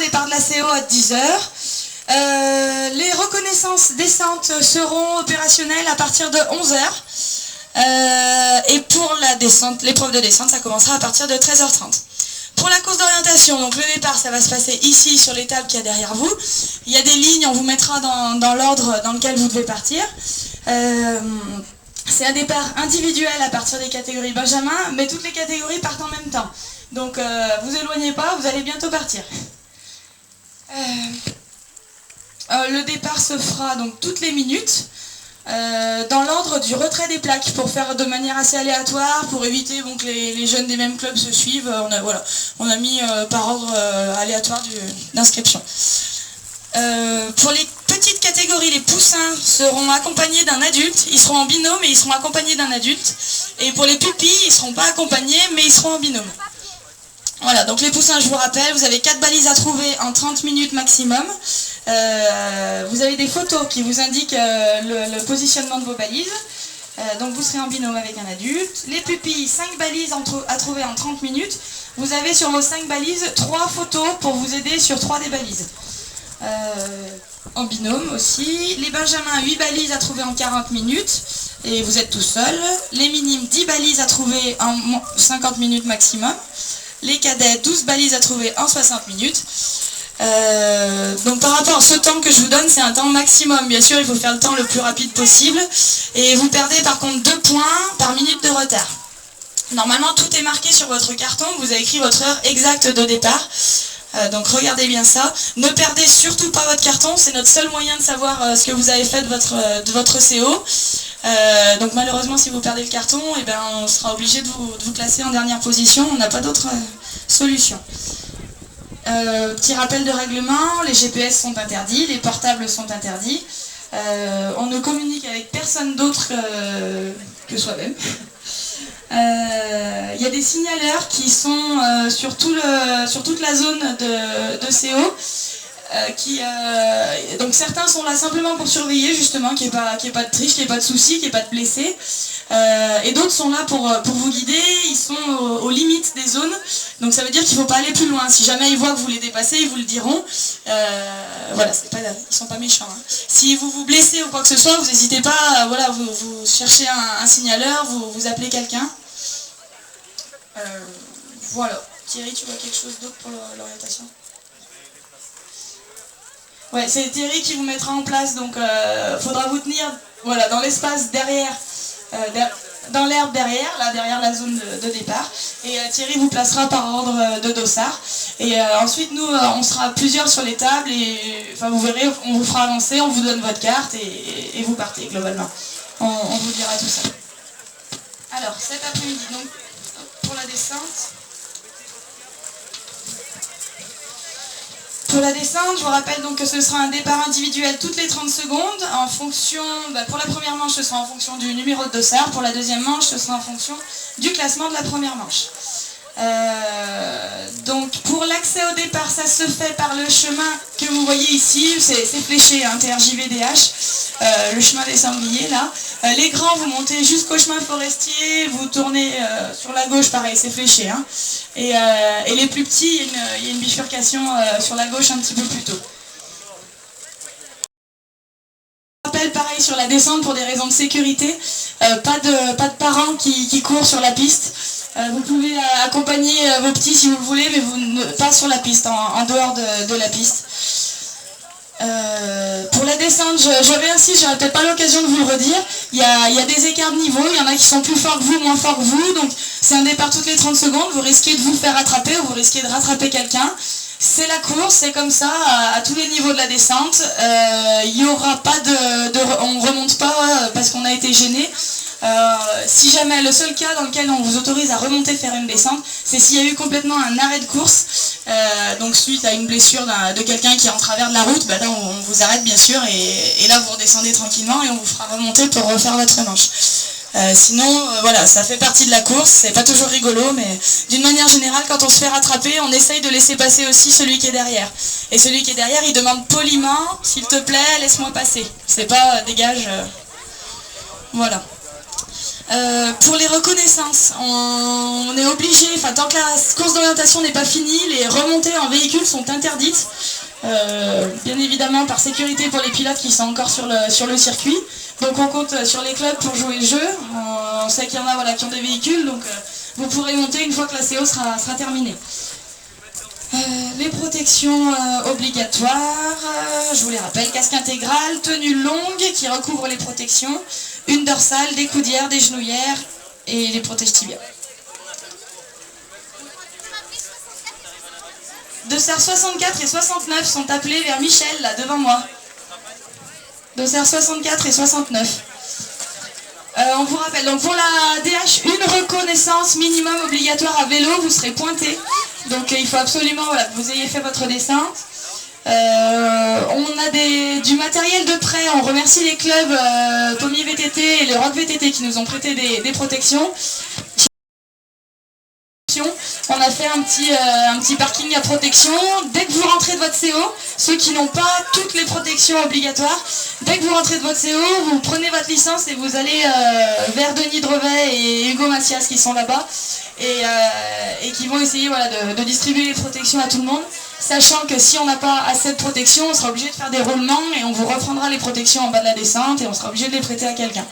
départ de la CO à 10 heures. Les reconnaissances descentes seront opérationnelles à partir de 11 heures. Et pour la descente, l'épreuve de descente, ça commencera à partir de 13h30. Pour la course d'orientation, donc le départ, ça va se passer ici sur les tables qu'il y a derrière vous. Il y a des lignes, on vous mettra dans l'ordre dans lequel vous devez partir. C'est un départ individuel à partir des catégories Benjamin, mais toutes les catégories partent en même temps. Donc vous éloignez pas, vous allez bientôt partir. Le départ se fera donc toutes les minutes. Dans l'ordre du retrait des plaques pour faire de manière assez aléatoire, pour éviter bon, que les jeunes des mêmes clubs se suivent. On a mis par ordre aléatoire d'inscription. Pour les petites catégories, les poussins seront accompagnés d'un adulte. Ils seront en binôme et ils seront accompagnés d'un adulte. Et pour les pupilles, ils ne seront pas accompagnés mais ils seront en binôme. Voilà, donc les poussins, je vous rappelle, vous avez 4 balises à trouver en 30 minutes maximum. Vous avez des photos qui vous indiquent le positionnement de vos balises. Donc vous serez en binôme avec un adulte. Les pupilles, 5 balises à trouver en 30 minutes. Vous avez sur vos 5 balises 3 photos pour vous aider sur 3 des balises. En binôme aussi. Les benjamins, 8 balises à trouver en 40 minutes. Et vous êtes tout seul. Les minimes, 10 balises à trouver en 50 minutes maximum. Les cadets, 12 balises à trouver en 60 minutes. Donc par rapport à ce temps que je vous donne, c'est un temps maximum. Bien sûr, il faut faire le temps le plus rapide possible. Et vous perdez par contre 2 points par minute de retard. Normalement, tout est marqué sur votre carton. Vous avez écrit votre heure exacte de départ. Donc regardez bien ça. Ne perdez surtout pas votre carton. C'est notre seul moyen de savoir ce que vous avez fait de votre CO. Donc malheureusement, si vous perdez le carton, eh ben, on sera obligé de vous classer en dernière position. On n'a pas d'autre solution. Petit rappel de règlement, les GPS sont interdits, les portables sont interdits. On ne communique avec personne d'autre que soi-même. Il y a des signaleurs qui sont sur toute la zone de CO. Donc certains sont là simplement pour surveiller justement qu'il n'y ait pas de triche, qu'il n'y ait pas de soucis, qu'il n'y ait pas de blessés. Et d'autres sont là pour vous guider, ils sont aux limites des zones. Donc ça veut dire qu'il ne faut pas aller plus loin. Si jamais ils voient que vous les dépassez, ils vous le diront. Voilà, ils ne sont pas méchants. Hein. Si vous vous blessez ou quoi que ce soit, vous n'hésitez pas, voilà, vous cherchez un signaleur, vous appelez quelqu'un. Voilà. Thierry, tu vois quelque chose d'autre pour l'orientation ? Ouais, c'est Thierry qui vous mettra en place, donc faudra vous tenir voilà, dans l'espace derrière, dans l'herbe derrière, là derrière la zone de départ. Et Thierry vous placera par ordre de dossard. Et ensuite nous, on sera plusieurs sur les tables et enfin vous verrez, on vous fera avancer, on vous donne votre carte et vous partez globalement. On vous dira tout ça. Alors cet après-midi, donc pour la descente. Pour la descente, je vous rappelle donc que ce sera un départ individuel toutes les 30 secondes. En fonction, pour la première manche, ce sera en fonction du numéro de dossard. Pour la deuxième manche, ce sera en fonction du classement de la première manche. Donc pour l'accès au départ, ça se fait par le chemin que vous voyez ici. C'est fléché, hein, TRJVDH, le chemin des sangliers là. Les grands, vous montez jusqu'au chemin forestier, vous tournez sur la gauche, pareil, c'est fléché. Hein. Et les plus petits, il y a une bifurcation sur la gauche un petit peu plus tôt. Rappel pareil sur la descente pour des raisons de sécurité, pas de parents qui courent sur la piste. Vous pouvez accompagner vos petits si vous le voulez, mais pas sur la piste, en dehors de la piste. Pour la descente, je réinsiste, j'aurai peut-être pas l'occasion de vous le redire, il y a des écarts de niveau, il y en a qui sont plus forts que vous, moins forts que vous, donc c'est un départ toutes les 30 secondes, vous risquez de vous faire rattraper ou vous risquez de rattraper quelqu'un. C'est la course, c'est comme ça, à tous les niveaux de la descente, il n'y aura pas on ne remonte pas parce qu'on a été gêné. Si jamais, le seul cas dans lequel on vous autorise à remonter faire une descente, c'est s'il y a eu complètement un arrêt de course, donc suite à une blessure de quelqu'un qui est en travers de la route, là on vous arrête bien sûr et là vous redescendez tranquillement et on vous fera remonter pour refaire votre manche. Sinon, voilà, ça fait partie de la course, c'est pas toujours rigolo, mais d'une manière générale, quand on se fait rattraper, on essaye de laisser passer aussi celui qui est derrière. Et celui qui est derrière, il demande poliment, s'il te plaît, laisse-moi passer. C'est pas dégage. Voilà. Pour les reconnaissances, on est obligé, tant que la course d'orientation n'est pas finie, les remontées en véhicule sont interdites. Bien évidemment par sécurité pour les pilotes qui sont encore sur le circuit. Donc on compte sur les clubs pour jouer le jeu. On sait qu'il y en a qui ont des véhicules, donc vous pourrez monter une fois que la CO sera terminée. Les protections obligatoires, je vous les rappelle, casque intégral, tenue longue qui recouvre les protections, une dorsale, des coudières, des genouillères et les protège tibias. Dossard 64 et 69 sont appelés vers Michel, là, devant moi. Dossard 64 et 69. On vous rappelle, donc pour la DH, une reconnaissance minimum obligatoire à vélo, vous serez pointé. Donc il faut absolument que vous ayez fait votre dessin. On a du matériel de prêt, on remercie les clubs Pommier VTT et le Rock VTT qui nous ont prêté des protections. On a fait un petit parking à protection. Dès que vous rentrez de votre CO, ceux qui n'ont pas toutes les protections obligatoires, dès que vous rentrez de votre CO, vous prenez votre licence et vous allez vers Denis Drevet et Hugo Macias qui sont là-bas et qui vont essayer de distribuer les protections à tout le monde, sachant que si on n'a pas assez de protection, on sera obligé de faire des roulements et on vous reprendra les protections en bas de la descente et on sera obligé de les prêter à quelqu'un.